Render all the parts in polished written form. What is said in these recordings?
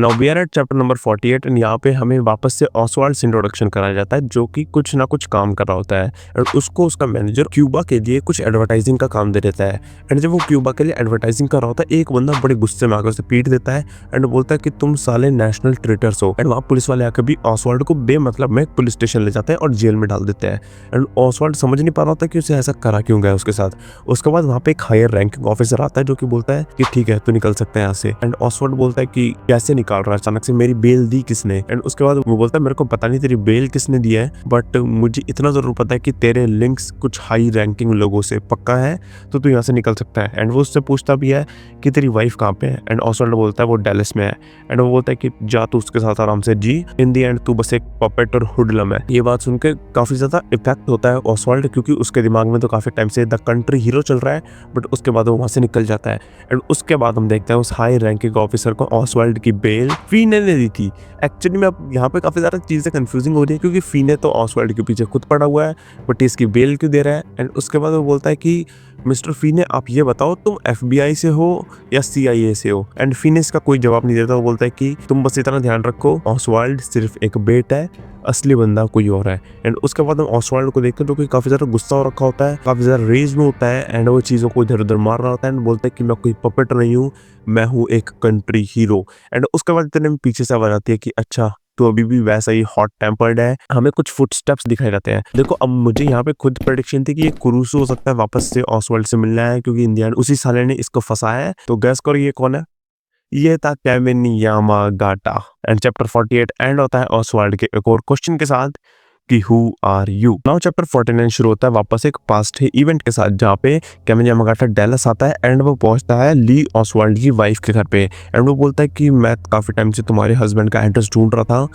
Now we are at chapter number 48 and यहाँ पे हमें वापस से ऑसवाल्ड से इंट्रोडक्शन कराया जाता है, जो कि कुछ ना कुछ काम कर रहा होता है और उसको उसका मैनेजर क्यूबा के लिए कुछ एडवर्टाइजिंग का काम दे देता है। एंड जब वो क्यूबा के लिए एडवर्टाइजिंग कर रहा होता है, एक बंदा बड़े गुस्से में आकर उसे पीट देता है एंड बोलता है कि तुम साले नेशनल ट्रेटर्स हो। एंड वहाँ पुलिस वाले आकर भी ऑसवाल्ड को बेमतलब में पुलिस स्टेशन ले जाते हैं और जेल में डाल देते हैं। एंड ऑसवाल्ड समझ नहीं पा रहा होता कि उसे ऐसा करा क्यों गया उसके साथ। उसके बाद वहाँ पे एक हायर रैंकिंग ऑफिसर आता है जो कि बोलता है कि ठीक है तू निकल सकता है यहाँ से। एंड ऑसवाल्ड बोलता है कि कैसे निकाल रहा है अचानक से, मेरी बेल दी किसने। एंड उसके बाद वो बोलता है मेरे को पता नहीं तेरी बेल किसने दी है, बट मुझे इतना जरूर पता है कि तेरे लिंक्स कुछ हाई रैंकिंग लोगों से पक्का है, तो तू यहाँ से निकल सकता है। एंड वो उससे पूछता भी है कि तेरी वाइफ कहाँ पे है। एंड ऑसवाल्ड बोलता है वो डैलस में है। एंड वो बोलता है कि जा तू उसके साथ आराम से जी, इन दी एंड तू बस एक पपेट और हुडलम है। ये बात सुन के काफी ज्यादा इफेक्ट होता है ऑसवाल्ड, क्योंकि उसके दिमाग में तो काफी टाइम से द कंट्री हीरो चल रहा है, बट उसके बाद वो वहां से निकल जाता है। एंड उसके बाद हम देखते हैं उस हाई रैंकिंग ऑफिसर को ऑसवाल्ड की बेल फीने ने दी थी। एक्चुअली में अब यहाँ पे काफी ज्यादा चीजें कंफ्यूजिंग हो रही है, क्योंकि फीने तो ऑसवाल्ड के पीछे खुद पड़ा हुआ है, बट इसकी बेल क्यों दे रहा है। एंड उसके बाद वो बोलता है कि मिस्टर फीने आप ये बताओ तुम FBI से हो या CIA से हो। एंड फीने इसका कोई जवाब नहीं देता। वो बोलता है कि तुम बस इतना ध्यान रखो ऑसवाल्ड सिर्फ एक बेट है, असली बंदा कोई और है। एंड उसके बाद हम ऑसवाल्ड को देखते हैं जो कि काफी ज्यादा गुस्सा हो रखा होता है, काफी ज्यादा रेज में होता है एंड वो चीजों को इधर उधर मार रहा होता है एंड बोलता है कि मैं कोई पपेट नहीं हूँ, मैं हूँ एक कंट्री हीरो। एंड उसके बाद इतने में पीछे से आवाज आती है कि अच्छा तो अभी भी वैसा ही हॉट टेम्पर्ड है। हमें कुछ फुटस्टेप्स दिखाई जाते हैं। देखो अब मुझे यहाँ पे खुद प्रेडिक्शन थी कि ये कुरूसो हो सकता है वापस से ऑसवाल्ड से मिलना है, क्योंकि इंडियन उसी साले ने इसको फंसाया है। तो गैस करो ये कौन है। ये था Kevin Yamagata. And chapter 48 and होता है ऑसवाल्ड के एक और क्वेश्चन के साथ कि who are you. Now chapter 49 शुरू होता है वापस एक पास्ट इवेंट के साथ, जहाँ पे केविन यामागाटा डैलस आता है एंड वो पहुंचता है ली ऑसवाल्ड की वाइफ के घर पे। एंड वो बोलता है कि मैं काफी टाइम से तुम्हारे हस्बैंड का एड्रेस ढूंढ रहा था,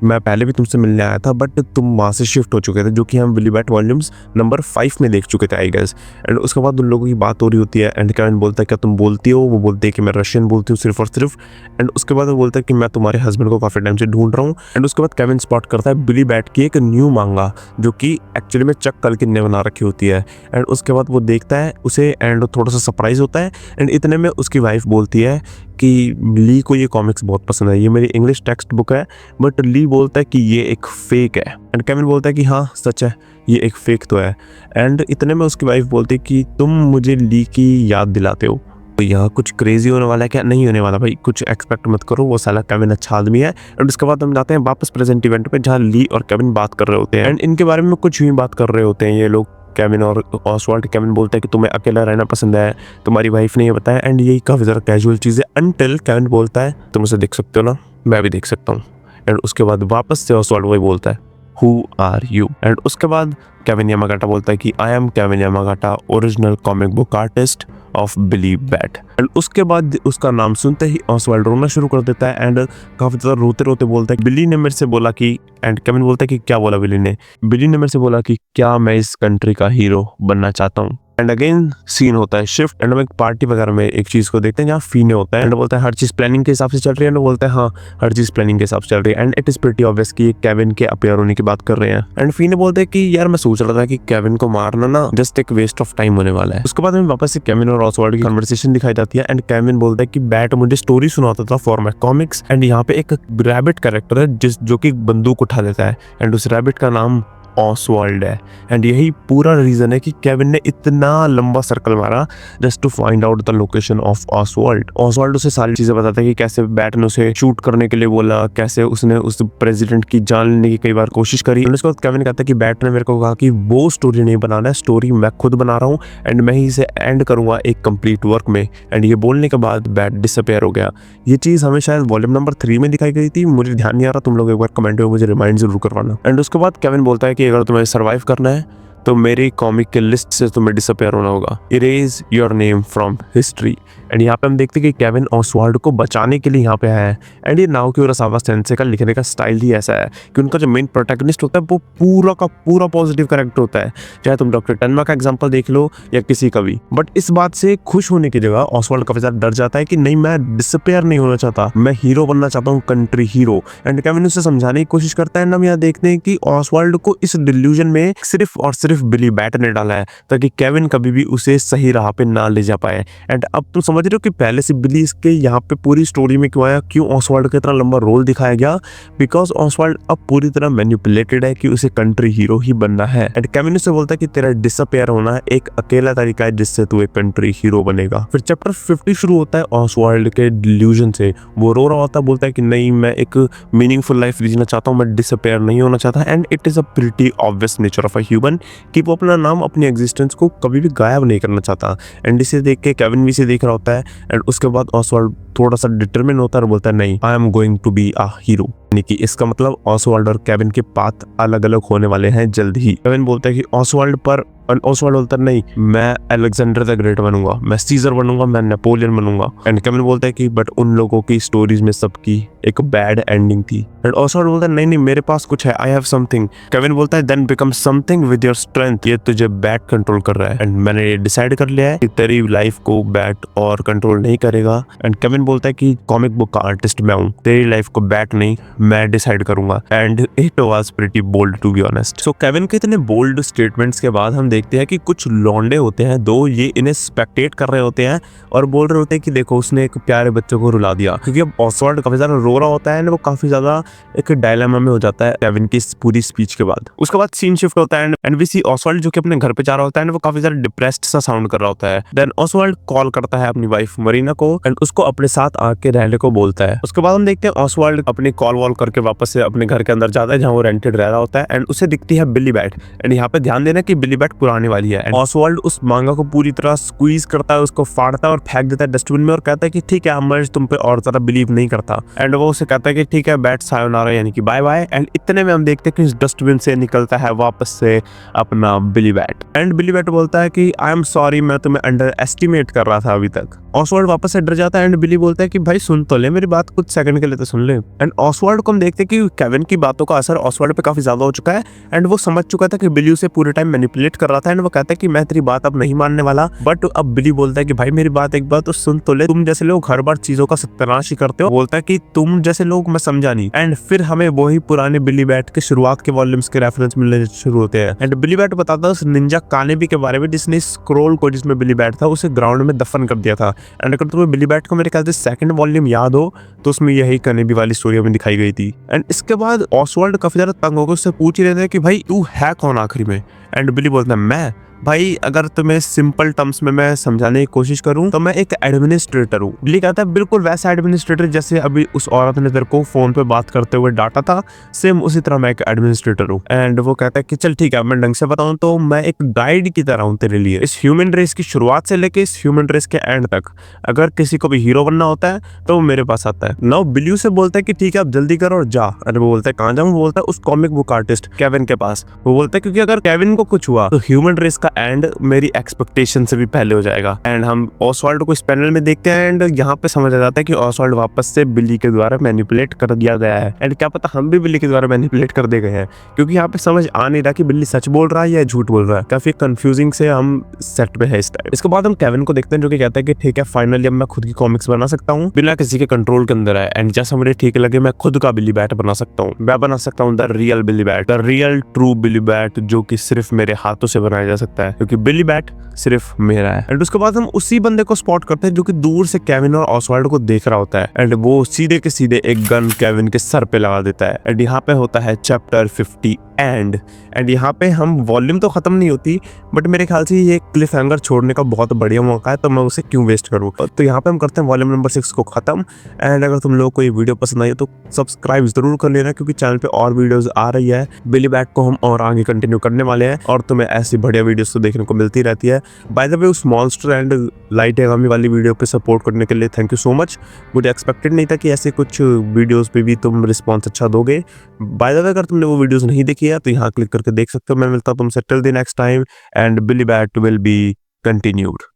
मैं पहले भी तुमसे मिलने आया था बट तुम वहां से शिफ्ट हो चुके थे, जो कि हम विलीबैट वॉल्यूम्स नंबर 5 में देख चुके थे आई गेस। एंड उसके बाद उन लोगों की बात हो रही होती है एंड केविन बोलता है क्या तुम बोलती हो। वो बोलते हैं कि मैं रशियन बोलती हूँ सिर्फ और सिर्फ। एंड उसके बाद वो बोलता है कि मैं तुम्हारे हस्बैंड को काफी टाइम से ढूंढ रहा हूँ। एंड उसके बाद केविन स्पॉट करता है विलीबैट की एक न्यू मांगा, जो कि एक्चुअली में चक कल्किन ने बना रखी होती है। एंड उसके बाद वो देखता है उसे एंड थोड़ा सा सरप्राइज होता है। एंड इतने में उसकी वाइफ बोलती है कि ली को ये कॉमिक्स बहुत पसंद है, ये मेरी इंग्लिश टेक्स्ट बुक है, बट ली बोलता है कि ये एक फेक है। एंड केविन बोलता है कि हाँ सच है, ये एक फेक तो है। एंड इतने में उसकी वाइफ बोलती है कि तुम मुझे ली की याद दिलाते हो। तो यहाँ कुछ क्रेजी होने वाला है क्या? नहीं होने वाला भाई, कुछ एक्सपेक्ट मत करो, वो साला केविन अच्छा आदमी है। एंड उसके बाद हम जाते हैं वापस प्रेजेंट इवेंट पे, जहाँ ली और केविन बात कर रहे होते हैं एंड इनके बारे में कुछ भी बात कर रहे होते हैं ये लोग, केविन और ऑसवाल्ड। केविन बोलता है कि तुम्हें अकेला रहना पसंद है, तुम्हारी वाइफ ने ये बताया। एंड यही काफी ज्यादा कैजुअल चीज है अनटिल केविन बोलता है तुम उसे देख सकते हो ना, मैं भी देख सकता हूँ। एंड उसके बाद वापस से ऑसवाल्ड वही बोलता है हु आर यू। एंड उसके बाद केविन यामागाटा बोलता है कि I am Kevin Yamagata, original comic book artist of Willybat. And उसके बाद उसका नाम सुनते ही ऑसवाल्ड रोना शुरू कर देता है एंड काफी ज्यादा रोते रोते बोलता है बिली ने मेरे से बोला कि। एंड केविन बोलता है कि क्या बोला बिली ने? बिली ने मेरे से बोला कि क्या मैं इस कंट्री का हीरो बनना चाहता हूँ। एंड अगेन सीन होता है शिफ्ट एंड हम एक पार्टी वगैरह में एक चीज को देखते हैं जहाँ फीने होता है एंड बोलता है हर चीज प्लानिंग के हिसाब से चल रही है। एंड बोलता है हाँ हर चीज प्लानिंग के हिसाब से चल रही है and it is pretty obvious कि केविन के अपीयर होने की बात कर रहे हैं। एंड फीने बोलते हैं कि यार मैं सोच रहा था कि केविन को मारना ना जस्ट एक वेस्ट ऑफ टाइम होने वाला है। उसके बाद हमें वापस से केविन और ऑसवाल्ड की कन्वर्सेशन दिखाई जाती है एंड केविन बोलता है कि बैट मुझे स्टोरी सुनाता था फॉर माय कॉमिक्स एंड यहाँ पे एक रैबिट कैरेक्टर है जो कि बंदूक उठा देता है एंड उस रैबिट का नाम ऑसवाल्ड है। एंड यही पूरा रीजन है कि केविन ने इतना लंबा सर्कल मारा just to find out the location of Oswald. Oswald उसे सारी चीजें बताता है कि कैसे बैट ने उसे शूट करने के लिए बोला, कैसे उसने उस प्रेसिडेंट की जान लेने की कई बार कोशिश करी। उसके बाद केविन कहता है कि बैट ने मेरे को कहा कि वो स्टोरी नहीं बनाना है, स्टोरी मैं खुद बना रहा हूँ एंड मैं ही इसे एंड करूंगा एक कंप्लीट वर्क में। एंड ये बोलने के बाद बैट डिसअपेयर हो गया। ये चीज हमें शायद वॉल्यूम नंबर 3 में दिखाई गई थी, मुझे ध्यान नहीं आ रहा, तुम लोग एक बार कमेंट में मुझे रिमाइंड जरूर करवाना। एंड उसके बाद केविन बोलता है कि अगर तुम्हें सर्वाइव करना है तो मेरी कॉमिक के लिस्ट से तुम्हें डिसअपेयर होना होगा, erase your name from history. And यहाँ पे हम देखते हैं कि केविन ऑसवाल्ड को बचाने के लिए यहाँ पे है। एंड ये नाओकी उरासावा सेंसे का लिखने का स्टाइल ही ऐसा है कि उनका जो मेन प्रोटैगनिस्ट होता है वो पूरा का पूरा पॉजिटिव कैरेक्टर होता है, चाहे तुम डॉक्टर टेन्मा का एग्जांपल देख लो या किसी का भी। बट इस बात से खुश होने की जगह ऑसवाल्ड काफी ज्यादा डर जाता है कि नहीं मैं डिसअपेयर नहीं होना चाहता, मैं हीरो बनना चाहता हूँ, कंट्री हीरो। एंड केविन उसे समझाने की कोशिश करता है। हम यहाँ देखते हैं कि ऑसवाल्ड को इस डिल्यूजन में सिर्फ और सिर्फ सिर्फ बिली बैट ने डाला है ताकि केविन कभी भी उसे सही राह पे ना ले जा पाए। एंड अब तुम समझ रहे हो कि पहले से बिली इसके यहाँ पे पूरी स्टोरी में क्यों आया, क्यों ऑसवाल्ड का इतना लंबा रोल दिखाया गया, बिकॉज ऑसवाल्ड अब पूरी तरह मैनिपुलेटेड है कि उसे कंट्री हीरो ही बनना है। एंड केविन उसे बोलता है कि तेरा डिसअपेयर होना एक अकेला तरीका है जिससे तू एक कंट्री हीरो बनेगा। फिर चैप्टर 50 शुरू होता है ऑसवाल्ड के डिल्यूजन से। वो रो रहा होता है, बोलता है कि नहीं, मैं एक मीनिंगफुल लाइफ जीना चाहता हूँ, मैं डिसअपेयर नहीं होना चाहता। And it is a pretty obvious nature of a human कि वो अपना नाम, अपनी एग्जिस्टेंस को कभी भी गायब नहीं करना चाहता। एंड इसे देख के केविन भी इसे देख रहा होता है। एंड उसके बाद ऑसवाल्ड थोड़ा सा डिटरमिन होता है और बोलता है नहीं, I am going to be a hero. यानी कि इसका मतलब ऑसवाल्ड और केविन के पाथ अलग अलग होने वाले हैं जल्द ही। केविन बोलता है कि ऑसवाल्ड पर, ऑसवाल्ड बोलता है नहीं, मैं अलेक्जेंडर द ग्रेट बनूंगा, मैं सीजर बनूंगा, मैं नेपोलियन बनूंगा। एंड केविन बोलता है कि बट उन लोगों की स्टोरीज में सबकी एक बैड एंडिंग थी। एंड ऑसवाल्ड बोलता है नहीं नहीं, मेरे पास कुछ है, आई हैव समथिंग। केविन बोलता है then become something with your strength. ये तुझे बैट कंट्रोल कर रहा है एंड मैंने डिसाइड कर लिया है कि तेरी लाइफ को बैट और कंट्रोल नहीं करेगा। एंड केविन बोलता है कि कॉमिक बुक का आर्टिस्ट मैं हूँ, तेरी लाइफ को बैट नहीं मैं डिसाइड करूंगा। And it was pretty bold to be honest. So Kevin के इतने बोल्ड स्टेटमेंट्स के बाद हम देखते हैं कि कुछ लौंडे होते हैं दो, ये इन्हें स्पेक्टेट कर रहे होते हैं और बोल रहे होते हैं कि देखो उसने एक प्यारे बच्चे को रुला दिया। क्योंकि अब ऑसवाल्ड काफी ज्यादा रो रहा होता है एंड वो काफी ज्यादा एक डायलेमा में हो जाता है केविन की पूरी स्पीच के बाद। उसके बाद सीन शिफ्ट होता है एंड वी सी ऑसवाल्ड जो कि अपने घर पे जा रहा होता है, वो काफी ज्यादा डिप्रेस्ड सा साउंड कर रहा होता है। देन ऑसवाल्ड कॉल करता है अपनी वाइफ मरीना को एंड उसको अपने साथ आके रहने को बोलता है। उसके बाद हम देखते हैं ऑसवाल्ड अपनी कॉल वॉल करके वापस से अपने घर के अंदर जाता है जहाँ वो रेंटेड रह रहा होता है। एंड उसे दिखती है बिली बैट। एंड यहाँ पे ध्यान देना कि बिली बैट पुराने वाली है। ऑसवाल्ड उस मांगा को पूरी तरह स्क्वीज करता है, उसको फाड़ता है और फेंक देता है डस्टबिन में और कहता है कि ठीक है, मैं तुम पे और ज्यादा बिलीव नहीं करता। एंड वो उसे कहता है कि ठीक है बैट सायोनारा, यानी कि बाय बाय। एंड इतने में हम देखते हैं कि इस डस्टबिन से निकलता है वापस से अपना बिली बैट। एंड बिली बैट बोलता है कि आई एम सॉरी, मैं तुम्हें अंडर एस्टिमेट कर रहा था अभी तक। ऑसवाल्ड वापस से डर जाता है एंड बिली बोलता है कि भाई सुन तो ले मेरी बात, कुछ सेकंड के लिए तो सुन ले। एंड ऑसवाल्ड को हम देखते हैं कि केविन की बातों का असर ऑसवाल्ड पे काफी ज्यादा हो चुका है एंड वो समझ चुका था कि बिली उसे पूरे टाइम मैनिपुलेट कर रहा था। एंड वो कहता है कि मैं तेरी बात अब नहीं मानने वाला। बट अब बिली बोलता है कि भाई मेरी बात एक बार तो सुन तो ले, तुम जैसे लोग हर बार चीजों का सत्यानाश ही करते हो। बोलता है कि तुम जैसे लोग मैं समझा नहीं। एंड फिर हमें वही पुराने बिली बैट के शुरुआत के वॉल्यूम्स के रेफरेंस मिलने शुरू होते हैं। एंड बिली बैट बताता है उस निंजा कानेबी के बारे में जिसने स्क्रोल को, जिसमें बिली बैट था, उसे ग्राउंड में दफन कर दिया था। एंड अगर तुम्हें बिली बैट को मेरे ख्याल से सेकंड वॉल्यूम याद हो तो उसमें यही कानेबी वाली स्टोरी हमें दिखाई गई थी। एंड इसके बाद ऑसवाल्ड काफी ज्यादा तंग होकर उससे पूछ ही रहे थे कि भाई तू है कौन आखिरी में। एंड बिली बोलता है मैं, भाई अगर तुम्हें सिंपल टर्म्स में मैं समझाने की कोशिश करूं तो मैं एक एडमिनिस्ट्रेटर हूँ। बिली कहता है बिल्कुल वैसा एडमिनिस्ट्रेटर जैसे अभी उस औरत ने तेरे को फोन पे बात करते हुए डांटा था, सेम उसी तरह मैं एक एडमिनिस्ट्रेटर हूँ। एंड वो कहता है कि चल ठीक है, मैं ढंग से बताऊं तो मैं एक गाइड की तरह हूँ तेरे लिए, इस ह्यूमन रेस की शुरुआत से लेके इस ह्यूमन रेस के एंड तक। अगर किसी को भी हीरो बनना होता है तो वो मेरे पास आता है। नाउ बिली से बोलता है कि ठीक है अब जल्दी करो और जा। अरे वो बोलता है कहाँ जाऊँ? वो बोलता है उस कॉमिक बुक आर्टिस्ट केविन के पास। वो बोलता है क्योंकि अगर केविन को कुछ हुआ तो ह्यूमन रेस का एंड मेरी एक्सपेक्टेशन से भी पहले हो जाएगा। एंड हम ऑसवाल्ड को इस पैनल में देखते हैं एंड यहाँ पे समझ आ जाता है कि ऑसवाल्ड वापस से बिली के द्वारा मैनिपुलेट कर दिया गया है। एंड क्या पता हम भी बिली के द्वारा मैनिपुलेट कर दे गए हैं, क्योंकि यहाँ पे समझ आ नहीं रहा कि बिली सच बोल रहा है या झूठ बोल रहा है। काफी कंफ्यूजिंग से हम सेट पे है इस टाइम। इसके बाद हम केविन को देखते हैं जो कि कहता है कि ठीक है फाइनली अब मैं खुद की कॉमिक्स बना सकता हूँ बिना किसी के कंट्रोल के अंदर है। एंड जैसा मुझे ठीक लगे मैं खुद का बिली बैट बना सकता हूँ। मैं बना सकता हूँ the real Billy Bat, the real true Billy Bat, जो कि सिर्फ मेरे हाथों से बनाया जा सकता है, क्योंकि बिली बैट सिर्फ मेरा है। एंड उसके बाद हम उसी बंदे को स्पॉट करते हैं जो कि दूर से केविन और ऑसवाल्ड को देख रहा होता है। एंड वो सीधे के सीधे एक गन केविन के सर पे लगा देता है। एंड यहाँ पे होता है चैप्टर 50 एंड यहाँ पे हम वॉल्यूम तो खत्म नहीं होती, बट मेरे ख्याल से ये क्लिफ हैंगर छोड़ने का बहुत बढ़िया मौका है, तो मैं उसे क्यों वेस्ट करूँ। तो यहाँ पे हम करते हैं वॉल्यूम नंबर 6 को खत्म। एंड अगर तुम लोगों को ये वीडियो पसंद आई तो सब्सक्राइब जरूर कर लेना, क्योंकि चैनल पे और वीडियोस आ रही है। बिली बैट को हम और आगे कंटिन्यू करने वाले हैं और तुम्हें ऐसी बढ़िया वीडियोस तो देखने को मिलती रहती है। बाय द वे उस मॉन्स्टर एंड लाइट एगामी वाली वीडियो पे सपोर्ट करने के लिए थैंक यू सो मच। मुझे एक्सपेक्टेड नहीं था कि ऐसे कुछ वीडियोस पे भी तुम रिस्पॉन्स अच्छा दोगे। बाय द वे अगर तुमने वो वीडियोस नहीं देखी है तो यहाँ क्लिक करके देख सकते हो। मैं मिलता हूँ तुमसे till the next time and Billy Bat will be continued.